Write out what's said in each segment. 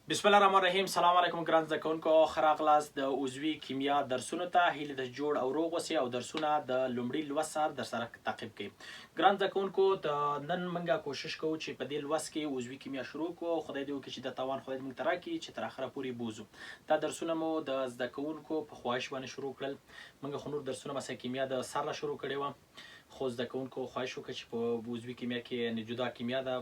بسم الله الرحمن الرحیم. سلام علیکم ګران زده کوونکو، ښه راغلاست د عضوي کیمیا درسونو ته. هیله ده جوړ او روغ اوسئ او درسونه د لومړي لوست سره در سره تعقیب کړئ. ګران زده کوونکو، نن موږ کوشش کوو چې په دې لوست کې عضوي کیمیا شروع کړو. خدای دې وکړي چې د توان خدای دې موږ ته راکړي چې تر اخره پورې بوځو. دا درسونه مو د زده کوونکو په خواهش باندې شروع کړل. موږ خو نور درسونه مثلا کیمیا د سر لا شروع کړې وه، خو زده کوونکو خواهش وکړه چې په عضوي کیمیا کې یعنې جدا کیمیا ده،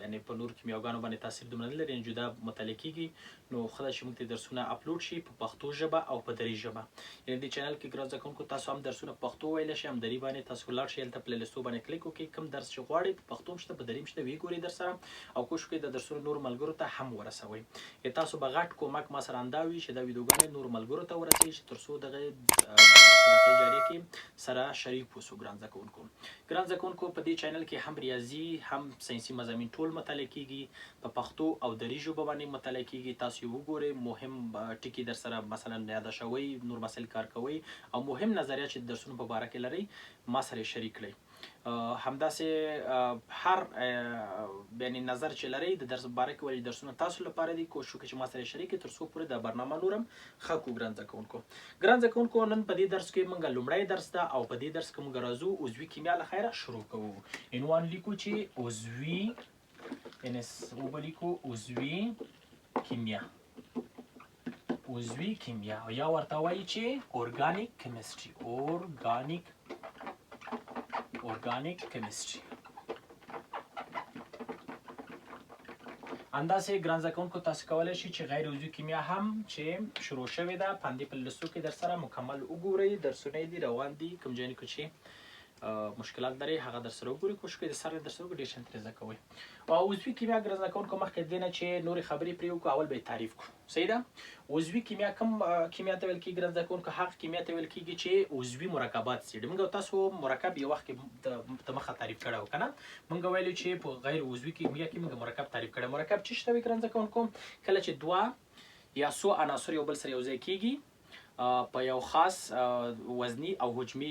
یعنې په نور کیمیاګانو باندې تاثیر دومره نه لري، یعنې جدا مطالعه کیږي. نو ښه ده چې موږ ته درسونه اپلوډ شي په پښتو ژبه او په دري ژبه. یعنې دې چینل کې ګران زده کوونکو تاسو هم درسونه په پښتو ویلی شئ، هم دري باندې تاسو ولاړ شئ، هلته پلی لیستو باندې کلیک وکړئ، کوم درس چې غواړئ په پښتو هم شته، په دري هم شته، ویې ګورئ در سره او کوشش وکړئ د درسونو نور ملګرو ته هم ورسوئ. تاسو به غټ کومک ما سره همدا وي چې دا ویډیوګانې نور ملګرو ته ورسوئ چې تر څو دغه صدقې جاریه کې سره شریک اوسو. ګران زده کوونکو، ګران زده کوونکو، په دې چینل کې هم ریاضي هم ساینسي مضامین ټول مطالعه کیږي، په پښتو او دري ژبه باندې مطالعه کیږي. تاسو یې وګورئ، مهم ټکي در سره مثلا یاده شوئ، نور مسایل کار کوئ او مهم نظریات چې د درسونو په باره کې لرئ ما سره شریک کړئ. همداسې هر یعنې نظر چې لرئ د درس په باره کې ولې درسونه تاسو لپاره دي، کوشش وکړئ چې ما سره شریک کړئ تر څو پورې دا برنامه نور هم ښه کړو. ګران زده کوونکو، ګران زده کوونکو، نن په دې درس کې موږ لومړی درس ده او په دې درس کې موږ راځو عضوي کیمیا له خیره شروع کوو. عنوان لیکو چې عضوي، یعنې وبه لیکو عضوي کیمیا، عضوي کیمیا یا ورته وایي چې ارګانیک کیمستري، ارګانیک کیمستري. همداسې ګران زده کوونکو تاسو کولی شئ چې غیر عضوي کیمیا هم چې شروع شوې ده په همدې پلیلیستو کې در سره مکمل وګورئ. درسونه یې دي روان دي، کوم ځایونه کې چې مشکلات لري هغه در سره وګورئ، کوشش کوئ د سر در سره وګورئ، ډېر ښه ترې زده کوئ. او عضوي کیمیا ګران زده کوونکو، مخکې د دې نه چې نورې خبرې پرې وکړو اول به یې تعریف کړو. صحیح ده؟ عضوي کیمیا کوم کیمیا ته ویل کېږي ګران زده کوونکو؟ هغه کیمیا ته ویل کېږي چې عضوي مرکبات څېړي. موږ تاسو مرکب یو وخت کې د مخه تعریف کړی و که نه؟ موږ ویلو چې په غیر عضوي کیمیا کې موږ مرکب تعریف کړی. مرکب څه شی ته وایي ګران زده کوونکو؟ کله چې دوه یا څو عناصر یو بل سره یو ځای کېږي په یو خاص وزني او حجمي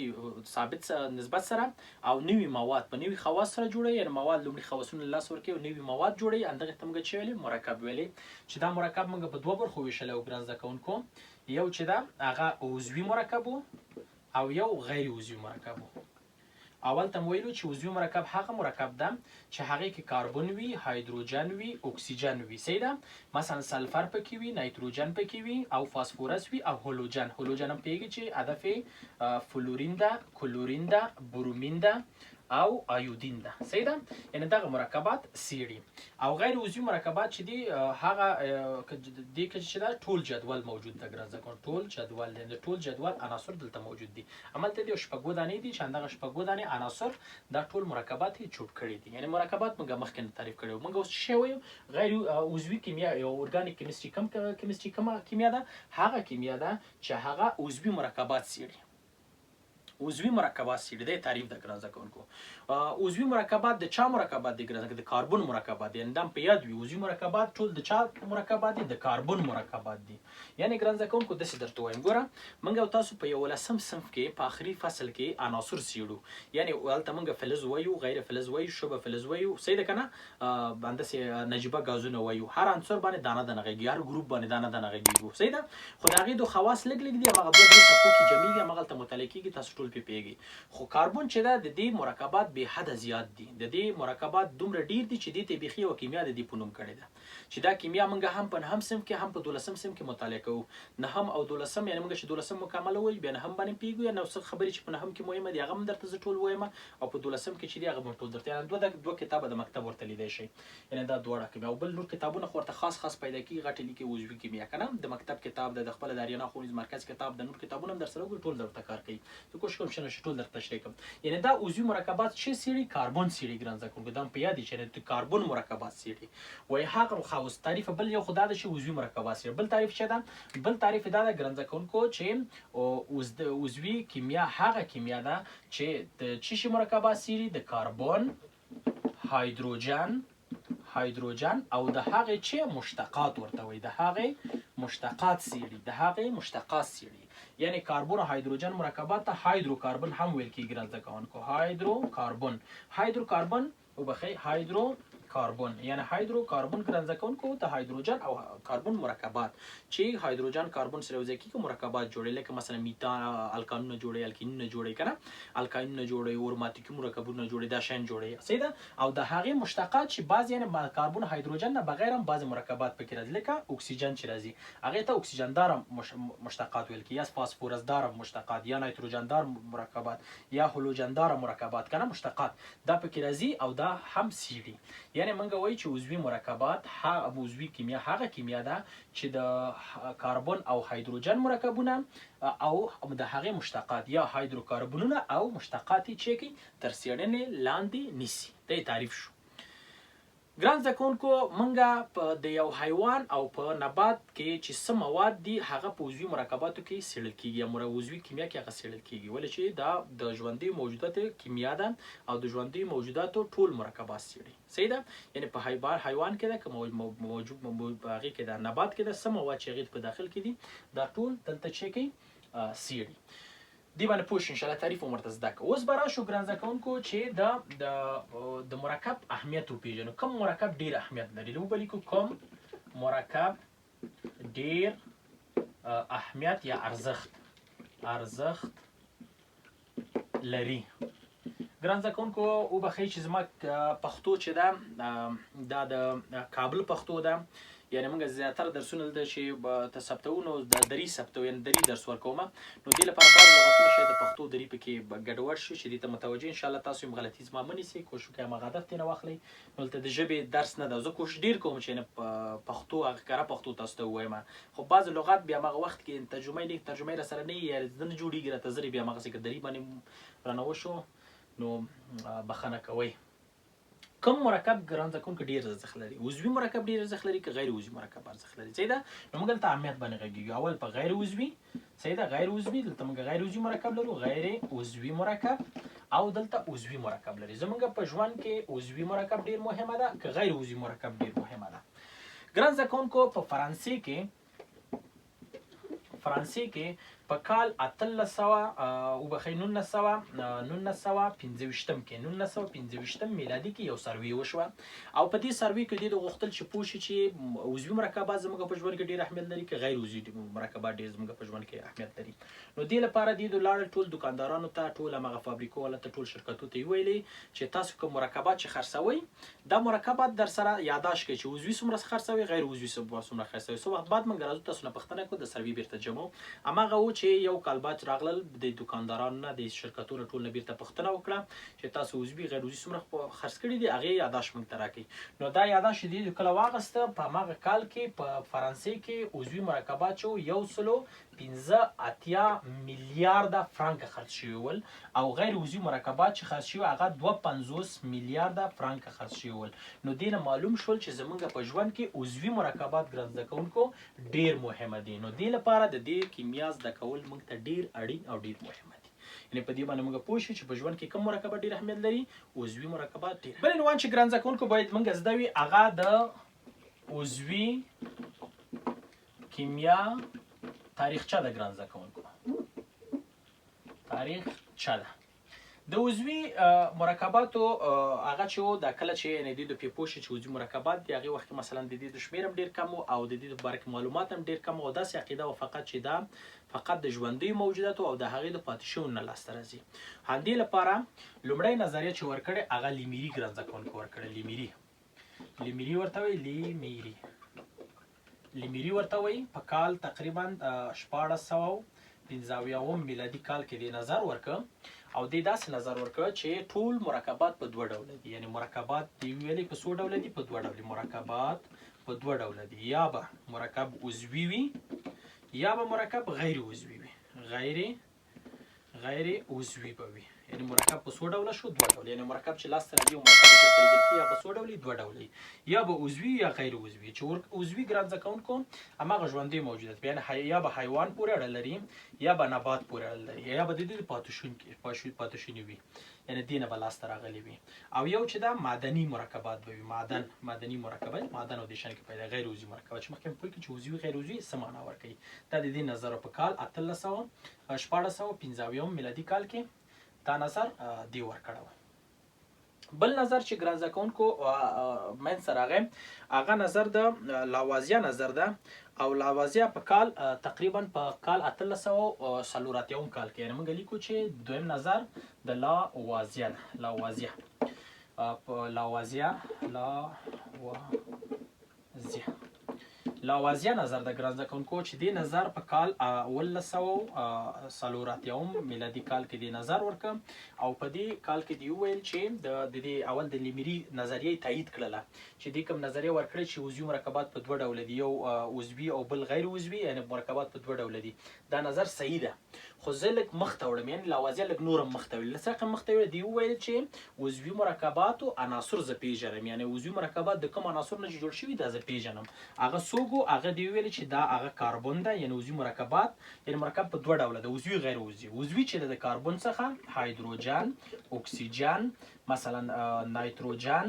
ثابت نسبت سره او نوي مواد په نوي خواص سره جوړوي، یعنې مواد لومړي خواصونه له لاسه ورکوي او نوي مواد جوړوي. همدغې ته موږ چې ویلې مرکب ویلې، چې دا مرکب موږ په دوه برخو ویشلی و ګران زده کوونکو. یو چې ده هغه عضوي مرکب و او یو غیر عضوي مرکب و. اول ته مو ویلو چې عضوي مرکب هغه مرکب ده چې هغې کې کاربن وي، هایدروجن وي، اکسیجن وي. صحیح ده؟ مثلا سلفر پکې وي، نایتروجن پکې وي او فاسفورس وي او هلوجن. هلوجن هم پوهېږي چې هدف یې فلورین ده، کلورین ده، برومین ده او ایودین ده. صحیح ده؟ یعنې دغه مرکبات څېړي. او غیر عضوي مرکبات چې دي هغه دې کې چې ده ټول جدول موجود ده ګران زده کوونکو، ټول جدول دی، د ټول جدول عناصر دلته موجود دي. هملته دي شپږ دانې دي چې همدغه شپږ دانې عناصر دا ټول مرکبات یې جوړ کړي دي. یعنې مرکبات موږ مخکې نه تعریف کړي وو. موږ اوس څه شی وایو؟ غیر عضوي کیمیا یا ارګانیک کیمستري. کومه کیمیا ده؟ هغه کیمیا ده چې هغه عضوي مرکبات څېړي. عضوي مرکبات څېړي، دا تعریف ده ګران زده کوونکو. عضوي مرکبات د چا مرکبات دي ګران زده کوونکو؟ د کاربن مرکبات دي. یعنې دا په یاد وي، عضوي مرکبات ټول د چا مرکبات دي؟ د کاربن مرکبات دي. یعنې ګران زده کوونکو داسې درته وایم، ګوره موږ او تاسو په 11 صنف کې په آخري فصل کې عناصر څېړو. یعنې هلته موږ فلز وایو، غیر فلز وایو، شبه فلز وایو. صحیح ده که نه؟ همداسې نجیبه ګازونه وایو. هر عنصر باندې دانه دانه غږېږي، هر ګروپ باندې دانه دانه غږېږو. صحیح ده؟ خو د هغې دو خواص لږ لږ دي، همغه 2 صفحو کې جمعېږي، همغه هلته مطالعه کېږي، تاسو ټول پرې پوهېږئ. خو کاربن چې ده د دې مرکبات بې حده زیات دي. د دې مرکبات دومره ډېر دي چې دې ته یې بیخي یوه کیمیا د دې په نوم کړې ده، چې دا کیمیا موږ هم په 9 صنف کې هم په 12 صنف کې مطالعه کوو. 9 او 12 یعنې موږ چې 12 مکمله وایو بیا 9 باندې پوهېږو، یا 9 خبرې چې په 9 کې مهمه دي هغه هم درته زه ټول وایم، او په 12 کې چې دي هغه به ټول درته، یعنې دوه کتابه د مکتب ورته لیدی شئ. یعنې دا دواړه کیمیا. او بل نور کتابونه خو ورته خاص پیدا کېږي، غټې لیکي عضوي کیمیا که نه؟ د مکتب کتاب د خپله د اریانا ښوونیز مرکز کتاب، د نور کتابونه هم در سره وګورئ، ټول درته کار کوي. زه کوشش کوم چې ټول درته تشریح کړم. یعنې دا عضوي مرکبات څه څېړي؟ کاربن څېړي ګران زده کوونکو. دا هم په یاد وي چې د کاربن مرکبات څېړي. وایي هغه خاص تعریف. بل یو خو دا ده چې عضوي مرکبات څېړي. بل تعریف څه ده؟ بل تعریف دا ده ګران زده کوونکو چې عضوي کیمیا هغه کیمیا ده چې د څه شي مرکبات څېړي؟ د کاربن، هایدروجن او د هغې چې مشتقات ورته وایي، د هغې مشتقات څېړي، د هغې مشتقات څېړي. یعنی کاربن و هایدروجن مرکبات ته هایدروکاربن هم ویل کېږي ګران زده کوونکو. هایدروکاربن وبخښئ، هایدروکاربن کاربن یعنی هایدروکاربن ګرانزه کوونکو د هایدروجن او کاربن مرکبات چې هایدروجن کاربن سره یوځای کیږي مرکبات جوړي لکه مثلا میتان الکانونه جوړي الکینونه جوړي کنه الکاینونه جوړي اروماتیک مرکبونه جوړي دا شین جوړي سیده او د هغه مشتقات چې بعض یعنی کاربن هایدروجن نه بغیر هم بعض مرکبات پکې راځي لکه اکسیجن چې راځي هغه ته اکسیجن دار مشتقات ویل کی یا فاسفورس دار مشتقات یا نایتروجن دار مرکبات یا هالوجن دار مرکبات کنه مشتقات دا پکې راځي او دا هم سیړي یعنی منګه وایي چې عضوي مرکبات عضوي کیمیا هغه کیمیا ده چې د کاربن او هایدروجن مرکبونه او د هغه مشتقات یا هایدروکاربنونه او مشتقات چې کی تر څېړنې لاندې نیسي دا تعریف شو ګران زده کوونکو منګه د یو حیوان او په نبات کې چې څه مواد دي هغه په عضوي مرکباتو کې څېړل کیږي یا عضوي کیمیا کې هغه څېړل کیږي ولې چې دا د ژوندي موجوداتو کیمیا ده او د ژوندي موجوداتو ټول مرکبات څېړي صحیح ده یعنی په حیوان کې ده که موجود هغې کې ده نبات کې ده څه مواد چې هغې په داخل کې دي دا ټول دلته چې کوي څېړي دی باندې پوه شو انشاءالله تعریف هم ورته زده کړه اوس به راشو ګران زده کوونکو چې د مرکب اهمیت وپېژنو کوم مرکب ډېر اهمیت لري وبلیکو کوم مرکب ډېر اهمیت یا ارزښت لري ګران زده کوونکو وبښئ چې زما پښتو چې ده دا د کابل پښتو ده یعنی موږ زیاتره درسونه دلته چې ته ثبتوو نو د دري ثبتوو یعنی دري درس ورکومه نو دې لپاره بعض لغتونه شاید د پښتو دري پکې ګډوډ شي چې دې ته متوجه انشاءالله تاسو هم غلطي زما مه نیسئ کوشش وکړئ هماغه هدف ترېنه واخلئ نو دلته د ژبې درس نه ده زه کوشش ډېر کوم چې پښتو هغه ښکاره پښتو تاسو ته ووایم خو بعض لغات بیا هماغه وخت کې ترجمه یې راسره نه وي یا زه نه جوړېږي راته زر یې بیا هماغسې که دري باندې رانه وشو نو بښنه کوئ کوم مرکب ګران زده کوونکو ډېر ارزښت لري عضوي مرکب ډېر ارزښت لري که غیر عضوي مرکب ارزښت لري صحیح ده نو موږ دلته اهمیت باندې غږېږو اول په غیر عضوي صحیح ده غیر عضوي دلته موږ غیر عضوي مرکب لرو غیر عضوي مرکب او دلته عضوي مرکب لري زموږ په ژوند کې عضوي مرکب ډېر مهمه ده که غیر عضوي مرکب ډېر مهمه ده ګران زده کوونکو په فرانسې کې په کال 1915 میلادي کې یو سروې وشوه او په دې سروې کې دوی غوښتل چې پوه شي چې عضوي مرکبات زموږ په ژوند کې ډېر اهمیت لري که غیر عضوي مرکبات ډېر زموږ په ژوند کې اهمیت لري نو دې لپاره دوی لاړل ټول دکاندارانو ته ټول هماغه فابریکو والا ته ټول شرکتو ته یې ویلې چې تاسو کوم مرکبات چې خرڅوئ دا مرکبات در سره یادداشت کړئ چې عضوي څومره خرڅوئ غیر عضوي څومره خرڅوئ څه وخت بعد موږ راځو تاسو نه پوښتنه کوو د سروې بیرته جمع هماغه و چې یو کال بعد راغلل د دکاندارانو نه د شرکتونو ټول نه بیرته پوښتنه وکړه چې تاسو عضوي غیر عضوي څومره خرڅ کړي دي هغې یادداشت موږ ته راکړئ نو دا یادداشت چې دوی کله واخیسته په هماغه کال کې په فرانسې کې عضوي مرکبات چې 1.85 میلیارده فرانکه خرڅ شوي ول او غیر عضوي مرکبات چې خرڅ شوي هغه 250 میلیارده فرانکه خرڅ شوي ول نو دې نه معلوم شول چې زموږ په ژوند کې عضوي مرکبات ګران زده کوونکو ډېر مهمه دي نو دې لپاره د دې کیمیا زده کول موږ ته ډېر اړین او ډېر مهمه دي یعنې په دې باندې موږ پوه شو چې په ژوند کې کوم مرکبات ډېر اهمیت لري عضوي مرکبات ډېر بل عنوان چې ګران زده کوونکو باید موږ زده وي هغه د عضوي کیمیا تاریخچه ده ګران زده کوونکو تاریخچه ده د عضوي مرکباتو هغه چې و دا کله چې یعنې دوی د پې پوه شي چې عضوي مرکبات دي هغې وخت کې مثلا د دې د شمېر هم ډېر کم و او د دې د باره کې معلومات هم ډېر کم و او داسې عقیده وه فقط چې دا فقط د ژوندیو موجوداتو او د هغې د پاتې شویو نه لاسته راځي همدې لپاره لومړی نظریه چې ورکړې هغه لیمیري ګران زده کوونکو ورکړې لیمیري ورته وایي لیمیري ورته وایي په کال تقریبا 1655 میلادي کال کې دې نظر ورکړ او دې داسې نظر ورکړ چې ټول مرکبات په دوه ډوله دي یعنې مرکبات دې ویلې په څو ډوله دي په دوه ډوله مرکبات په دوه ډوله دي یا به مرکب عضوي وي یا به مرکب غیر عضوي وي غیر عضوي به وي یعنې مرکب په څو ډوله شو دوه ډوله یعنې مرکب چې لاسته راځي او مرکب چې لیدل کېږي یا په څو ډوله دوه ډوله یا به عضوي یا غیر عضوي چې عضوي ګران زده کوونکو هماغه ژوندی موجودات یعنې یا به حیوان پورې اړه لري یا به نبات پورې اړه لري یا به د دې پاتې شوني وي یعنې دې نه به لاسته راغلي وي او یو چې دا معدني مرکبات به وي معدني مرکبات معدن او دې شیانو کې پیدا غیر عضوي مرکبات چې مخکې مو پوه کړو چې عضوي غیر عضوي څه معنا ورکوي دا د دې نظر په کال 1655 میلادي کال کې دا نظر دی ورکړی و بل نظر چې ګران زده کوونکو من سره راغی هغه نظر د لاوازیا نظر ده او لاوازیا په کال تقریبا په کال 1340 کال کې، یعنی موږ لیکو چې دویم نظر د لاوازیا لاوازیا نظر د ګران زده کوونکو چې دې نظر په کال 1940 میلادي کال کې دې نظر ورکړ او په دې کال کې دی ویل چې د دې اول د لیمري نظریه تایید کړله چې دې کوم نظریه ورکړي چې عضوي مرکبات په دوه ډول دي، یو عضوي او بل غیر عضوي، یعنی مرکبات په دوه ډول دي. دا نظر صحیح ده، خو زه لږ مخته وړم، یعنی لاوازیا لږ نورم مخته وړي. له څه مخته وړي دی ویل چې عضوي مرکبات او عناصر زه پیژنم، یعنی عضوي مرکبات د کوم عناصر نه جوړ شوي دا زه پیژنم. هغه څوک هغه دی ویل چې دا هغه کاربن ده، یعنی عضوي مرکبات، یعنی مرکب په دوه ډوله ده، عضوي غیر عضوي. عضوي چې د کاربن څخه هایدروجن، اکسیجن، مثلا نایتروجن،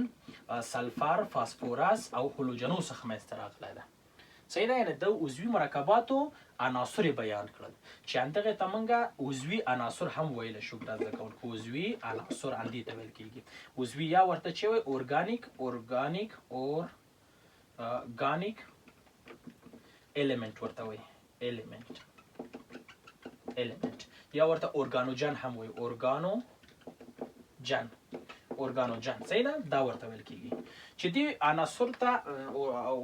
سلفر، فاسفورس او هلوجنو څخه منځته راغلی ده. صحیح ده، یعنی د عضوي مرکباتو عناصر بیان کړل چې همدغه ته موږ عضوي عناصر هم ویلی شو. ګران زده کوونکو عضوي عناصر همدې ته ویل کېږي. عضوي یا ورته چې وایي ارګانیک element ورته وایي، element یا ورته ارګانوجن هم وایي، ارګانوجن. صحیح ده، دا ورته ویل کېږي چې دې عناصر ته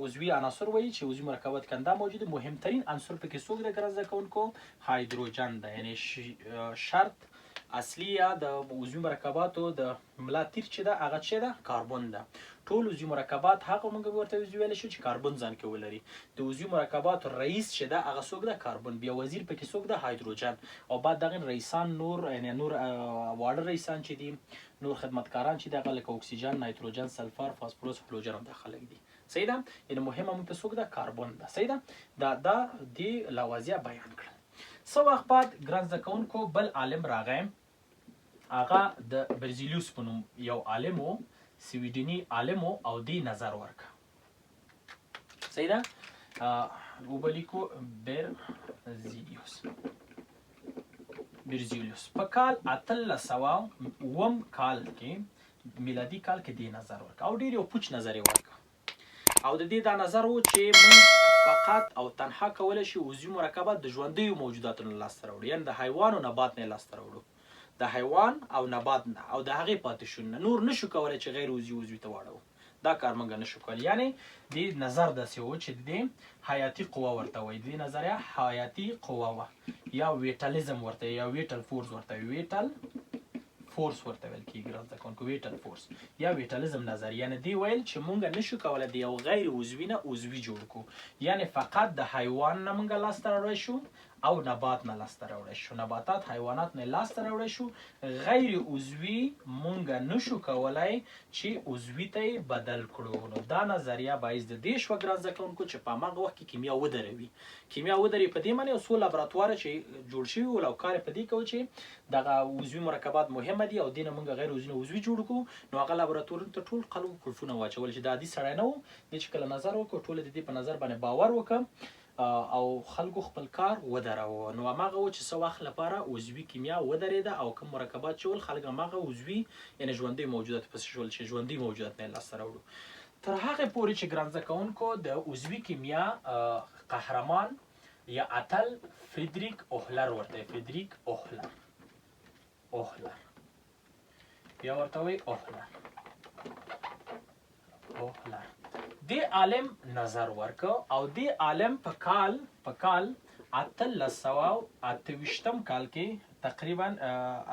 عضوي عناصر وایي چې عضوي مرکبات کې همدا موجوده. مهمترین عنصر پکې څوک دی ګران زده کوونکو؟ هایدروجن ده، یعنی شرط اصلي یا د عضوي مرکباتو د ملا تیر چې ده هغه چې ده کاربن ده. ټول عضوي مرکبات هغه موږ ورته ویلی شو چې کاربن ځان کې ولري. د عضوي مرکباتو رئیس چې ده هغه څوک ده؟ کاربن. بیا وزیر پکې څوک ده؟ هایدروجن. او بعد دغه رئیسان نور، یعنی نور واړه رئیسان چې دي، نور خدمتکاران چې دغه لکه اکسیجن، نایتروجن، سلفر، فاسفورس، هلوجن هم دا خلک دي. صحیح ده، یعنی مهمه موږ ته څوک ده؟ کاربن ده. صحیح ده، دا د لاوازیا بیان کړل. څه وخت بعد ګران زده کوونکو بل عالم راغی، هغه د برزیلیوس په نوم یو عالم و، سویډني عالم و او دی نظر ورکړه. صحیح ده، وبلیکو برزیلیوس په کال 1800 کال کې میلادي کال کې دی نظر ورکړه او ډېر یو پوچ نظر یې ورکړه. او د دې دا نظر و چې موږ فقط او تنها کولی شو عضوي مرکبات د ژوندیو موجوداتو نه لاسته راوړو، یعنی د حیوان او نبات نه لاسته راوړو، د حیوان او نبات نه او د هغې پاتې شون نه، نور نشو کولی چې غیر عضوي ته واړو. دا کار موږ نشو کولی. یعنی دې نظر داسې و چې د دې حیاتي قوه ورته وایي، د دې نظریه حیاتي قوه وه یا ویټالیزم ورته یا ویټل فورس ورته وایي، ویټل فورس ورته ویل کېږي ګران زده کوونکو، ویټل فورس یا ویټالیزم نظر. یعنی دی ویل چې موږ نشو کولی د یو غیر عضوي نه عضوي جوړ کړو، یعنی فقط د حیوان نه موږ لاسته راوړی شو او نبات نه لاسته راوړی شو، نباتات حیوانات نه لاسته راوړی شو. غیر عضوي مونږ نشو کولای چې عضوي ته یې بدل کړو. نو دا نظریه باعث د دې شوه ګران زده کوونکو چې په هماغه وخت کې کیمیا ودروي. کیمیا ودري په دې معنی یو څو لابراتوار چې جوړ شوي ول او کار په دې کوي چې دغه عضوي مرکبات مهمه دي او دې نه مونږ غیر عضوي نه عضوي جوړ کړو. نو هغه لابراتوارونو ته ټول قلب قلفونه واچول چې دا عادي سړی نه و، دې چې کله نظر وکړو ټول د دې په نظر باندې باور وکړه او خلکو خپل کار ودروه. نو هماغه و چې څه وخت لپاره عضوي کیمیا ودرېده او کوم مرکبات چې ول خلک هماغه عضوي یعنې ژوندي موجودات پسې شول چې ژوندي موجودات نه یې لاسته راوړو. تر هغې پورې چې ګران زده کوونکو د عضوي کیمیا قهرمان یا اتل فریدریک اوهلر ورته، فریدریک اوهلر یا ورته وایي اوهلر. دی عالم نظر ورکو او دی عالم په کال 1828 کال کې تقریبا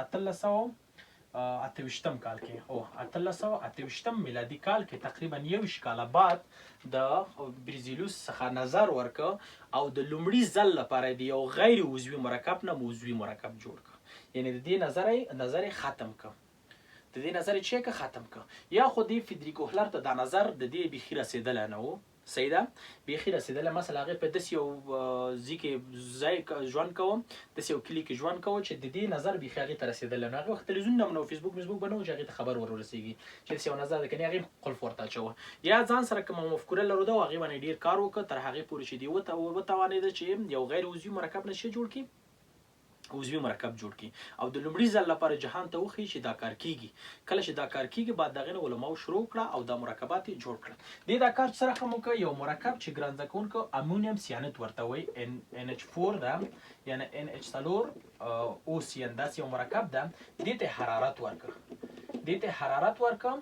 1828 کال کې 1828 میلادي کال کې تقریبا 21 کاله بعد د برزیلیوس څخه نظر ورکو او د لومړي ځل لپاره د یو غیر عضوي مرکب نه عضوي مرکب جوړ کړ. یعنی د دې نظر ختم کړ، د دې نظر چې ختم کړ. یا خو دې فریدریک اوهلر ته دا نظر د دې بیخي رسېدلی نه و. صحیح ده، بیخي رسېدلی. مثلا هغې په داسې یو ځای ژوند کوم، داسې یو کلي کې ژوند کوم چې د دې نظر بیخي هغې ته رسېدلی نه. هغې وخت تلویزیون نه و، فیسبوک به نه و چې هغې ته خبر ورسېږي چې داسې یو نظر ده، کنې هغې قلف ورته اچوه یا ځان سره کومه مفکوره لرو ده او هغې باندې ډېر کار وکړه تر هغې پورې چې دې وتوانېده چې یو غیر عضوي مرکب نه شي جوړ کړي عضوي مرکب جوړ کړي او د لومړي ځل لپاره جهان ته وښیي چې دا کار کیږي. کله چې دا کار کیږي بعد دغه نه علماو شروع کړه او دا مرکبات جوړ کړل. دا کار سره هم وکړه یو مرکب چې ګرانزه کوونکو امونیم سیانت ورته وایي NH4 ده یعنی NH4 او سین داسې یو مرکب ده. دې ته حرارت ورکړه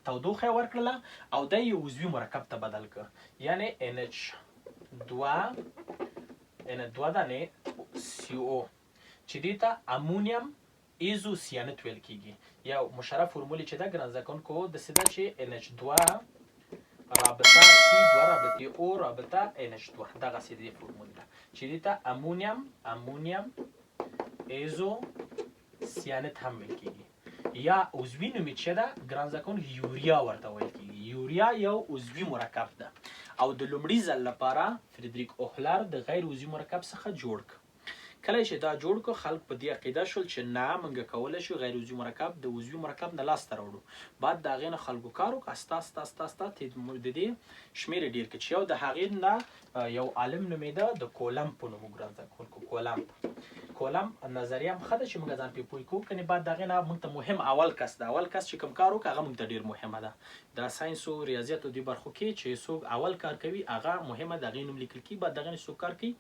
تودوخه ورکړله او د یو عضوي مرکب ته بدل کړ یعنی NH2 دانې CO چې دې ته امونیم ایزو سیانت ویل کیږي. یا مشرف فرمولې چې دا ګرانزه کوونکو د سده چې NH2 رابطه C2 رابطه O رابطه NH2 دغه سده فرمولې ده چې دې ته امونیم ایزو سیانت هم ویل کیږي. یا عضوي نوم چې ده ګرانزه کوونکو یوریا ورته ویل کیږي. یوریا یو عضوي مرکب ده او د لومړي ځل لپاره فریدریک اوهلر د غیر عضوي مرکب څخه جوړ کړ. کله چې دا جوړ کړ خلک په دې عقیده شول چې نه موږ کولی شو غیر عضوي مرکب د عضوي مرکب نه لاسته راوړو. بعد د هغې نه خلکو کار وکړ استه د دې شمېر ډېر کړ چې یو د هغې نه یو عالم نومېده د کولمب په نوم ګرانزه کوونکو کولمب نظریه هم ښه ده چې موږ ځان پرې پوه کړو. کنې بعد د هغې نه موږ ته مهم اول کس چې کوم کار وکړ هغه موږ ته ډېر مهمه ده. د ساینس او ریاضیاتو دې برخو کې چې څوک اول کار کوي هغه مهمه د هغې نوم لیکل کېږي. بعد د هغې نه څوک کار کوي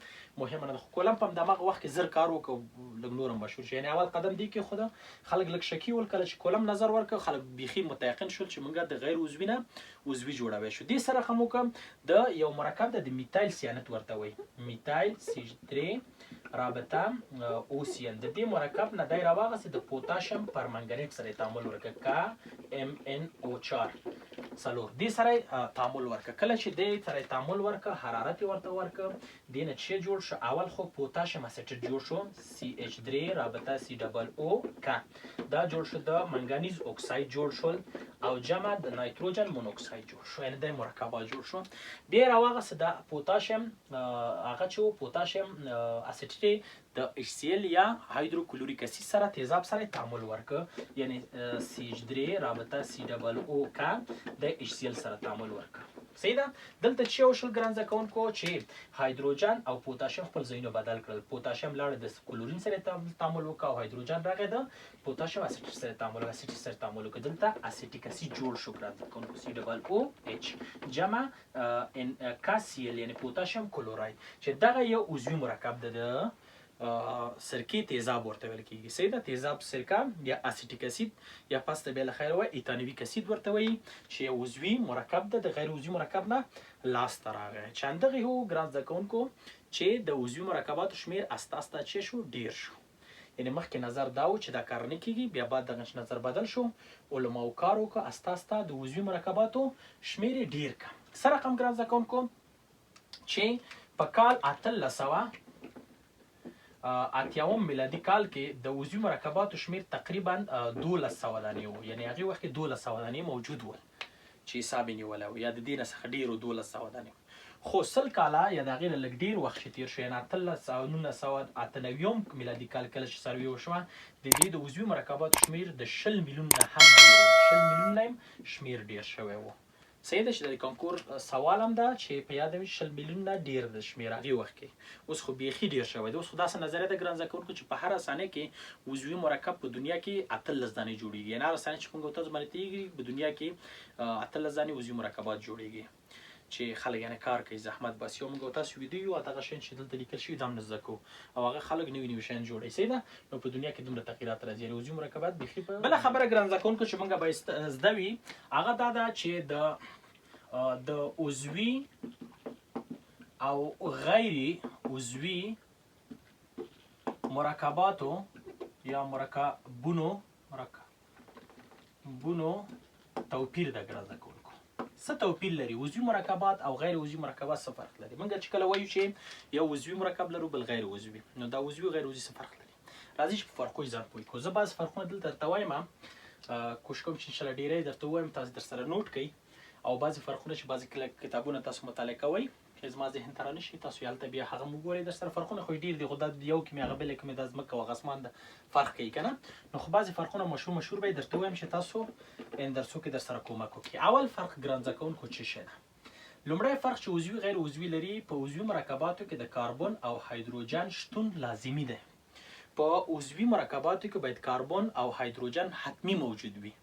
مهمه نه ده. خو کولمب هم د هماغه وخت کې زر کار وکړ لږ نور هم مشهور شو. یعنې اول قدم دې کېښوده. خلک لږ شکي ول. کله چې کولمب نظر ورکړ خلک بیخي متیقن شول چې موږ د غیر عضوي نه عضوي جوړوی شو. دې سره هم وکړم د یو مرکب د میتایل سیانت ورته وایي. میتایل CH3 رابطه اوسین د دې مرکب نه دی راواغسې د پوتاشیم پرمنګنیټ سره تعامل وکړه KMnO4 دې سره تعامل وکړه. کله چې دې سره تعامل وکړه حرارت ورته ورکړه دې نه چې جوړ شو اول خو پوتاشیم اسیټیټ جوړ شو CH3 رابطه COO دا جوړ شو د منګنیز اکساید جوړ شول او جمع د نایتروجن مونوکساید جوړ شو. یعنې د مرکبات جوړ شو. بیا راواغسې د پوتاشیم هغه چې پوتاشیم اسیټیټ د HCl یا هایدروکلوریک اسید سره تیزاب سره تعامل ورکړه یعنی CH3 رابطه COO د HCl سره تعامل ورکړه. صحیح ده. دلته چې وشول ګرانزه کوونکو چې هایدروجن او پوتاشیم خپل ځایونه بدل کړل. پوتاشیم لاړ د کلورین سره تعامل وکړ او هایدروجن راغی د پوتاشیم اسیټ سره تعامل وکړ. دلته اسیټیک اسید جوړ شو ګرانزه کوونکو COOH جمع KCl یعنی پوتاشیم کلوراید چې دغه یو عضوي مرکب ده. د سرکې تیزاب ورته ویل کېږي. صحیح ده. تیزاب سرکه یا اسیټیک اسید یا پس ته بیا له خیره وایي ایتانویک اسید ورته وایي چې یو عضوي مرکب ده د غیر عضوي مرکب نه لاسته راغی. چې همدغې هو ګرانزه کوونکو چې د عضوي مرکباتو شمېر استه چې شو ډېر شو. یعنې مخکې نظر دا و چې دا کار نه کېږي. بیا بعد دغه نظر بدل شو. علماو کار وکړه استه د عضوي مرکباتو شمېر یې ډېر کړه. سره هم ګرانزه کوونکو چې په کال 1880 میلادي کال کې د عضوي مرکباتو شمېر تقریبا 1200 دانې و. یعنې هغې وخت کې 1200 دانې موجود ول چې حساب یې نیولی و یا د دې نه څخه ډېرو 1200 دانې. خو 100 کاله یا د هغې نه لږ ډېر وخت چې تېر شو یعنې 1998 میلادي کال کله چې سروې وشوه د دې د عضوي مرکباتو شمېر د 20 میلیون نه هم ډېر 20 میلیون نه هم شمېر ډېر شوی و. صحیح ده چې د کانکور سوال هم ده چې په یاد وي 20 میلیون نه ډېر د شمېر هغې وخت کې. اوس خو بیخي ډېر شوی دی. اوس خو داسې نظریه ده ګرانزه کوونکو چې په هره ثانیه کې عضوي مرکب په دنیا کې 18 دانې جوړېږي. یعنې هره ثانیه چې موږ تاسو باندې تېرېږي په دنیا کې 18 دانې عضوي مرکبات جوړېږي چې خلک یعنې کار کوي زحمت باسي. او موږ تاسو ویډیو یو دغه شیان چې دلته لیکل شوي دا هم نه زده کوو او هغه خلک نوي شیان جوړوي. صحیح ده. نو په دنیا کې دومره تغیرات راځي. یعنې عضوي مرکبات بیخي بله خبره ګرانزه کوونکو چې موږ باید زده وي هغه دا ده چې د عضوي او غیر عضوي مرکباتو یا مرکبونو توپیر ده ګرانزه کوونکو. څه توپیر لري؟ عضوي مرکبات او غیر عضوي مرکبات څه فرق لري؟ موږ چې کله وایو چې یو عضوي مرکب لرو بل غیر عضوي نو دا عضوي او غیر عضوي څه فرق لري؟ راځئ چې په فرقو یې ځان پوه کړو. زه بعض فرقونه دلته درته وایم کوشش کوم چې انشاءالله ډېری درته ووایم تاسو درسره نوټ کړئ او بعضې فرقونه چې بعضې کتابونه تاسو مطالعه کوئ چې زما ذهن ته رانشي تاسو یې هلته بیا هغه وګورئ. درسره فرقونه خو ډېر دي خو دا یو کې مې هغه بل کې مې دا ځمکه او اسمان د فرق کوي که نه. نو خو بعضې فرقونه مشهور به یې درته ووایم چې تاسو درسو کې درسره کومک وکړي. اول فرق ګرانزه کوونکو څه شی ده؟ لومړی فرق چې عضوي غیر عضوي لري. په عضوي مرکباتو کې د کاربن او هایدروجن شتون لازمي دی. په عضوي مرکباتو کې باید کاربن او هایدروجن حتمی موجود وي.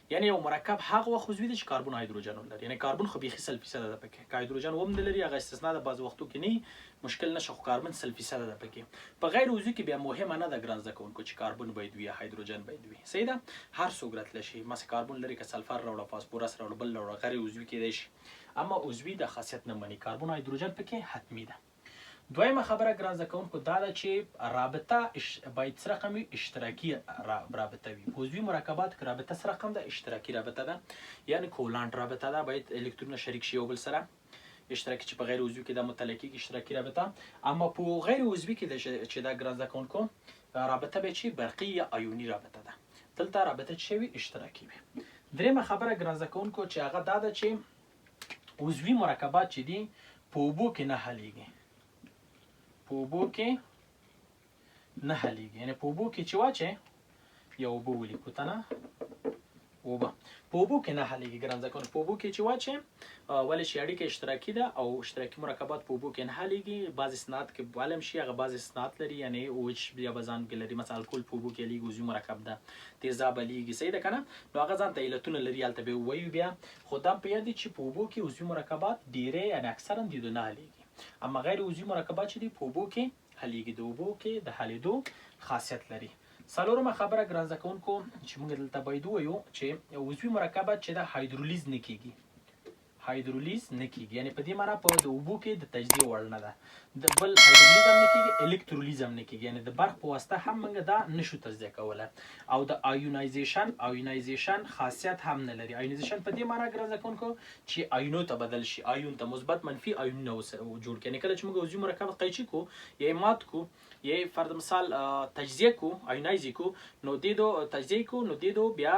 یعنی یو مرکب هغه وخت عضوي دی چې کاربن هایدروجن ولري. یعنی کاربن خو بیخي 100% ده پکې، که هایدروجن هم نه لري هغه استثنا ده، بعض وختو کې نه مشکل نشه، خو کاربن 100% ده پکې. په غیر عضوي کې بیا مهمه نه ده ګران زده کوونکو چې کاربن باید وي یا هایدروجن باید وي. صحیح ده، هر څوک راتلی شي، مثلا کاربن لري که سلفر راوړه، فاسفورس راوړه، بل راوړه، غیر عضوي کېدای شي، اما عضوي د خاصیت نه مني، کاربن هایدروجن پکې حتمی ده. دویمه خبره ګران زده کوونکو دا ده چې رابطه باید څه رقم وي؟ اشتراکي رابطه وي. په عضوي مرکباتو کې رابطه څه رقم ده؟ اشتراکي رابطه ده، یعنی کولانت رابطه ده، باید الکترونونه شریک شي یو بل سره. اشتراکي چې په غیر عضوي کې دا مطلع کېږي اشتراکي رابطه، اما په غیر عضوي کې چې دا ګران زده کوونکو رابطه به چې برقي یا ایوني رابطه ده. دلته رابطه چې وي اشتراکي وي. درېیمه خبره ګران زده کوونکو چې هغه دا ده چې عضوي مرکبات چې دي په اوبو کې نه حلیږي. په اوبو کې نه حلیږي، یعنی په اوبو کې چې واچې یا اوبه ولیکو ته نه اوبه په اوبو کې نه حلیږي ګران زده کوونکو. په اوبو کې چې واچې ولې چې اړیکه اشتراکي ده او اشتراکي مرکبات په اوبو کې نه حلیږي. بعضې صنعت کې معلوم شي هغه بعضې صنعت لري، یعنی اوچ یا به ځان کې لري، مثلا الکول په اوبو کې حلیږي، عضوي مرکب ده، تیزاب حلیږي. صحیح ده که نه؟ نو هغه ځان ته علتونه لري، هلته به ووایو بیا. خو دا په یاد چې په اوبو کې عضوي مرکبات ډېری یعنې اکثرا د دوی نه حلیږي، اما غیر عضوي مرکبات چې دي په اوبو کې حلیږي، د اوبو کې د حلیدو خاصیت لري. څلورمه خبره ګران زده کوونکو چې موږ دلته باید ووایو چې عضوي مرکبات چې ده هایدرولیز نه کېږي. هایدرولیز نه کېږي، یعنی په دې معنا په د اوبو کې د تجزیې وړ نه ده. د بل هایدرولیز هم نه کېږي، الکترولیز هم نه کېږي، یعنی د برق په واسطه هم موږ دا نشو تجزیه کولی. او د آیونایزیشن خاصیت هم نه لري. آیونایزیشن په دې معنا ګران زده کوونکو چې آیونو ته بدل شي، آیون ته مثبت منفي آیونونه جوړ کړي. یعنې کله چې موږ عضوي مرکب قیچي کو یا مات کو یا فرض مثال تجزیه کو، آیونایز کو، نو دې دو تجزیه کو، نو دې دو بیا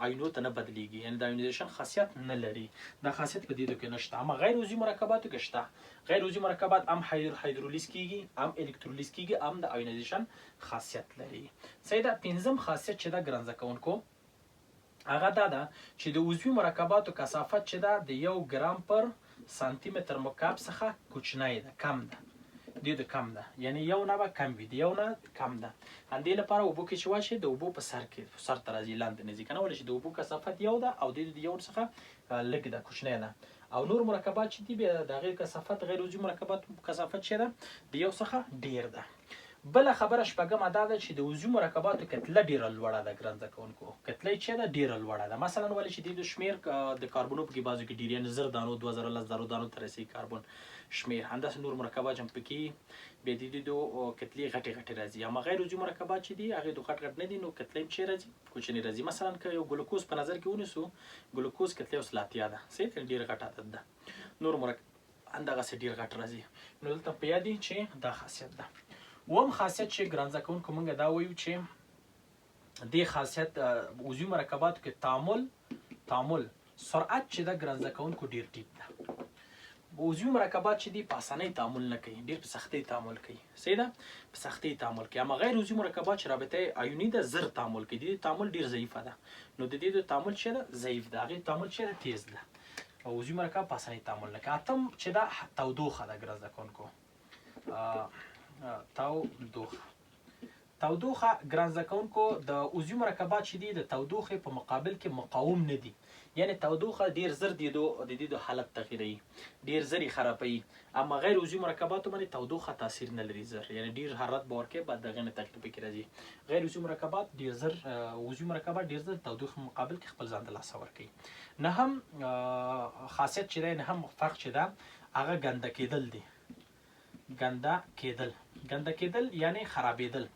آیونو ته نه بدلیږي، یعنی د آیونایزیشن خاصیت نه لري. دا خاصیت په دې دو کې نشته، اما غیر عضوي مرکباتو کې شته. غیر عضوي مرکبات هم هایدرولیز کېږي، هم الکترولیز کېږي، هم د آیونایزیشن خاصیت لري. صحیح ده. پنځم خاصیت چې ده ګران زده کوونکو هغه دا ده چې د عضوي مرکباتو کثافت چې ده د 1 ګرام پر سانتي متر مکعب څخه کوچنی ده، کم ده، د کم ده، یعنی یو نه به کم وي، د یو نه کم ده. همدې لپاره اوبو کې چې واچې د اوبو په سر کې سر ته راځي، لاندې نه ځي که نه، ولې چې د اوبو کثافت یو ده او د یو څخه لږ ده، کوچنی ده. او نور مرکبات چې دي بیا د هغې کثافت غیر عضوي مرکبات کثافت چې ده د یو څخه ډیر ده. بله خبره شپږمه دا ده چې د عضوي مرکباتو کتله ډیره لوړه ده ګران زده کوونکو. کتله یې چې ده ډیره لوړه ده، مثلا ولې چې د شمیر د کاربونو په کې بعضو کې ډېر، یعنې 1000 دانو 2010 دانو ته رسېږي کاربن شمیر. همداسې نور مرکبات هم پکې بیا د دې دو کتلې غټې غټې راځي. اما غیر عضوي مرکبات چې دي هغې دو غټ غټ نه دي، نو کتله یې چې راځي کوچنۍ راځي. مثلا که یو ګلوکوز په نظر کې ونیسو، ګلوکوز کتله اوس لاتیا ده، صحیح ده، ډېر غټ عدد ده. نور مرکب همدغسې ډېر غټ راځي. نو دلته په یاد چې دا خاصیت ده. اووم خاصیت چې ګران زده کوونکو موږ دا وایو چې دې خاصیت عضوي مرکباتو کې تعامل سرعت چې ده ګران زده کوونکو ډېر ټیټ ده. عضوي مرکبات چې دي په اسانۍ تعامل نه کوي، ډېر په سختۍ تعامل کوي. صحیح ده، په سختۍ تعامل کوي. اما غیر عضوي مرکبات چې رابطه ایوني ده زر تعامل کوي، د دې تعامل ډېر ضعیفه ده. نو د دې تعامل چې ده ضعیف ده، هغې تعامل چې ده تیز ده. او عضوي مرکب په اسانۍ تعامل نه کوي. اتم چې ده تودوخه ده ګران زده کوونکو. تودوخه ګران زده کوونکو د عضوي مرکبات چې دي د تودوخې په مقابل کې مقاوم نه دي، یعنی تودوخه ډیر زر د دې حالت تغییروي، ډیر زر یې خرابوي. اما غیر عضوي مرکباتو باندې تودوخه تاثیر نه لري زر، یعنی ډیر حرارت به ورکوي بعد د هغې نه تغییر پکې راځي. غیر عضوي مرکبات ډیر زر، عضوي مرکبات ډیر زر تودوخې مقابل کې خپل ځان ته لاسه ورکوي. نهم خاصیت چې دی، نهم فرق چې ده هغه ګنده کېدل دی. ګنده کېدل یعنی خرابېدل.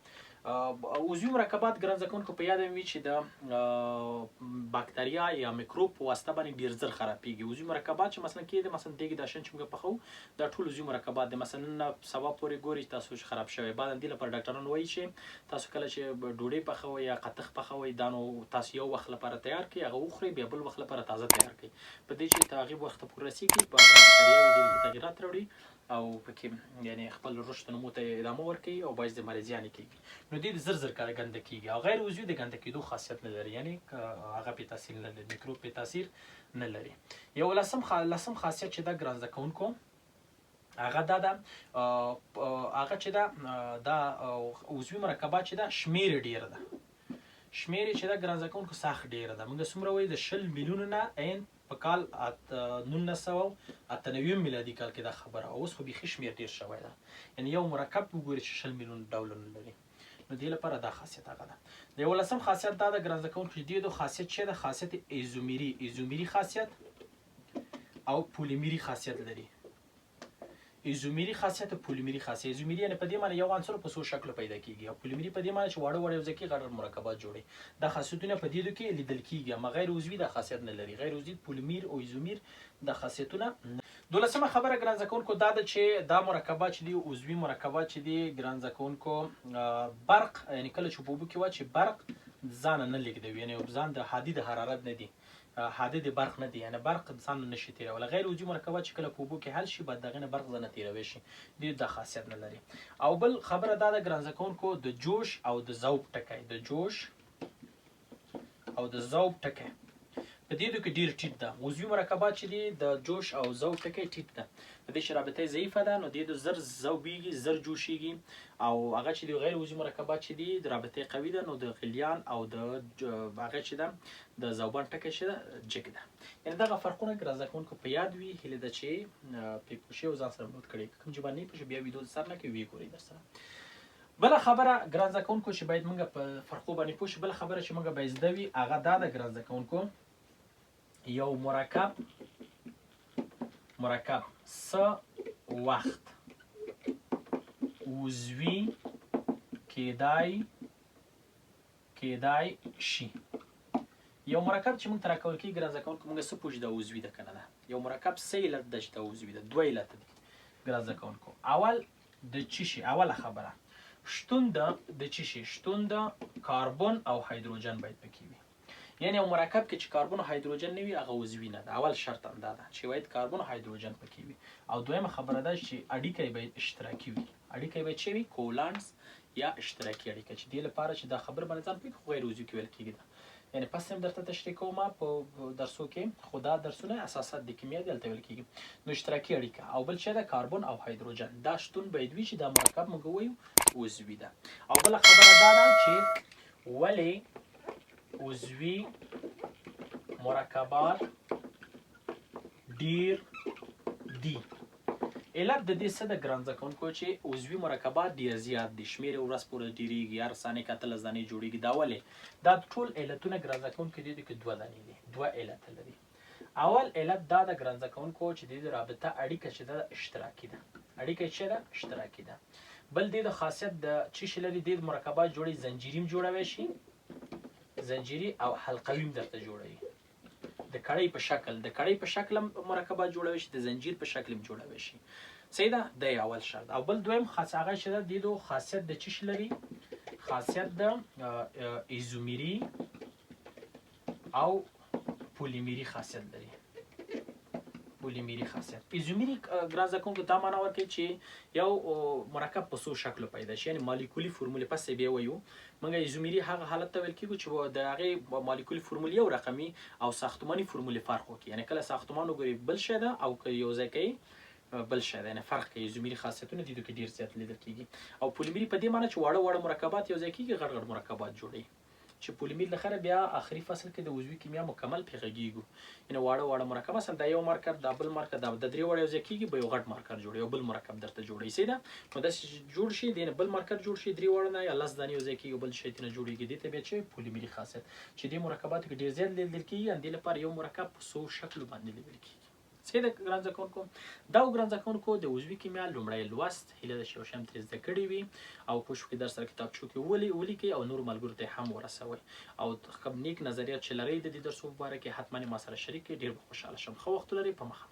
عضوي مرکبات ګران زده کوونکو په یاد وي چې د باکتریا یا میکروب په واسطه باندې ډېر زر خرابېږي. عضوي مرکبات چې مثلا کېږي، مثلا دیګ داشن چې موږ پخوو، دا ټول عضوي مرکبات دي. مثلا نن سبا پورې ګورئ تاسو چې خراب شوی، بعد دې لپاره ډاکټران وایي چې تاسو کله چې ډوډۍ پخوئ یا قطخ پخوئ، دا نو تاسو یو وخت لپاره تیار کړئ، هغه وخورئ، بیا بل وخت لپاره تازه تیار کړئ. په دې چې تر هغې وخته پورې رسېږي، په باکتریاوې دې کې تغیرات راوړي او پکې یعنی خپل رشد نمو ته ادامه ورکوي او باعث د مرضیانې کېږي. نو دې زر زر کله ګنده کېږي. او غیر عضوي د ګنده کېدو خاصیت نه لري، یعنی هغه پې تاثیر نه لري، میکروب پې تاثیر نه لري. یو لسم خاصیت چې ده ګران زده کوونکو هغه دا ده هغه چې دا عضوي مرکبات چې ده شمیر ډیر ده، شمیر چې ده ګران زده کوونکو سخت ډیره ده. موږ څومره وایو د 20 میلیونو نه عین په کال 1998 میلادي کال کې دا خبره، اوس خو بیخي شمیر ډیر شوی ده. یعنی یو مرکب وګورئ چې 20 میلیون ډولونه لري. نو دې لپاره دا خاصیت هغه ده. د 11م خاصیت دا ده ګران زده کوونکو چې دې خاصیت چې ده خاصیت ایزومری خاصیت او پولیمری خاصیت لري. ایزومری خاصیت او پولیمری خاصیت. ایزومری یعنی په دې معنی یو عنصر په څو شکل پیدا کیږي، او پولیمری په دې معنی چې واړه یو ځای کې غټ مرکبات جوړي. دا خاصیتونه په دې کې لیدل کیږي، اما غیر عضوي دا خاصیت نه لري. غیر عضوي پولیمر او ایزومر دا خاصیتونه. 12مه خبره ګران زده کوونکو دا ده چې دا مرکبات چې دي عضوي مرکبات چې دي ګران زده کوونکو برق، یعنی کله چې په اوبو کې واچي برق ځان نه لیږدوي، یعنی ځان د حدید حرارت نه دي، حادث برق نه دی، یعنی برق ځان نشي تیرولی. غیر عضوي مرکبات چې کله په اوبو کې حل شي بعد دغه نه برق ځان تیروي شي، دوی دا خاصیت نه لري. او بل خبره دا ده ګران زده کوونکو د جوش او د ذوب ټکی، د جوش او د ذوب ټکی په دې کې ډیر ټیټ ده. عضوي مرکبات چې دي د جوش او ذوب ټکی ټیټ ده، په دې چې رابطه ضعیفه ده، نو د زر ذوبیږي زر جوشیږي. او هغه چې د غیر عضوي مرکبات چې دي د رابطه قوي ده، نو د غلیان او د هغه چې ده د ذوبان ټکی چې ده جګ ده. یعنی دغه فرقونه ګران زده کوونکو په یاد وي. هیله ده چې پې پوه شئ او ځان سره نوټ کړئ. کوم چې باندې نه پوه بیا ویډیو سر نه کوي ویې ګورئ در سره. بله خبره ګران زده کوونکو چې باید موږ په فرقو باندې پوه شو، بله خبره چې موږ باید زده وي هغه دا ده ګران زده کوونکو یو مرکب څه وخت عضوي کیدای شي. یو مرکب چې موږ ته راکول کېږي ګران زده کوونکو موږ څه پوه شو دا عضوي ده که نه ده. یو مرکب څه علت ده چې دا عضوي ده؟ دوه علته دي ګران زده کوونکو. اول د څه شي، اوله خبره شتون د څه شي، شتون د کاربن او هایدروجن باید پکې وي. یعنی یو مرکب کې چې کاربن او هایدروجن نه وي هغه عضوي نه ده. اول شرط هم دا ده چې باید کاربن او هایدروجن پکې وي. او دویمه خبره ده چې اړیکه باید اشتراکي وي. اړیکه باید څه وي؟ کولانس یا اشتراکي اړیکه، چې دې لپاره چې دا خبر باندې ځان پوهېږي خو غیر عضوي کې ویل کېږي. یعنی پس هم درته تشریح کوم په درسو کې، خو دا درسونه اساسات د کیمیا دي هلته ویل کېږي. نو اشتراکي اړیکه او بل څه ده کاربن او هایدروجن، دا شتون باید وي چې دا مرکب موږ وایو عضوي ده. او بله خبره دا ده چې ولې عضوي مرکبات ډیر دي. علت د دې څه ده ګران زده کوونکو چې عضوي مرکبات ډیر زیات دي، شمېر یې ورځ پورې ډیریږي، هر ثانیې کې 18 دانې جوړیږي. دا ولې؟ دا ټول علتونه ګران زده کوونکو دي کې دوه دانې دي، دوه علت لري. اول علت دا ده ګران زده کوونکو چې د رابطه اړیکه چې ده اشتراکي ده. اړیکه چې ده اشتراکي ده. بل د خاصیت د څه شي لري؟ د مرکبات جوړي زنجیریم جوړوي شي، زنجیري او حلقوي درته جوړوي. د کړۍ په شکل مرکبات جوړوي شي، د زنجیر په شکل هم جوړوي شي. صحیح ده؟ دا اول شرط. او بل دویم خاص هغه چې ده د خاصیت د څه شي لري؟ خاصیت د ایزومری او پولیمری خاصیت لري. پولیمری خاصیت. ایزومری ګران زده کوونکو دا معنا ورکوي چې یو مرکب په څو شکلو پیدا شي، یعنی مالیکولي فرمولې پسې بیا وایو موږ ایزومری هغه حالت ته ویل کېږي چې د هغې مالیکولي فرمول یو رقمي او ساختماني فرمولې فرق وکړي. یعنی کله ساختمان وګوري بل شی ده او که یو ځای کوي بل شی ده، یعنی فرق کوي. ایزومری خاصیتونه دې کې ډېر زیات لیدل کېږي. او پولیمري په دې معنی چې واړه مرکبات یو ځای کېږي، غټ مرکبات جوړوي. چې پولیمر لخره بیا آخري فصل کې د عضوي کیمیا مکمل پې غږیږو، یعنی واړه مرکب مثلا دا یو مارکر دا بل مارکر دا د درې واړه یو ځای کېږي به یو غټ مارکر جوړي، یو بل مرکب درته جوړوي. صحیح ده؟ نو داسې جوړ شي د بل مارکر جوړ شي، درې واړه نه یا 10 دانې یو ځای کېږي بل شی ترنه جوړېږي. دې ته بیا چې پولیمري خاصیت چې دې مرکباتو کې ډېر زیات لیدل کېږي. دې لپاره یو مرکب په څو شکلو باندې لیدل کېږي. صحیح ده ګران زده کوونکو؟ دا ګران زده کوونکو د عضوي کیمیا لومړی لوست. هیله ده چې یو شی هم ترې زده کړي وي او پوه شو کې درس سره کتابچو کې ولیکئ او نورو ملګرو ته هم ورسوئ. او نیک نظریات چې لرئ د دې درسو په باره کې حتما ما سره شریک کړئ. ډېر به خوشحاله شم. ښه وخت ولرئ. په مخه.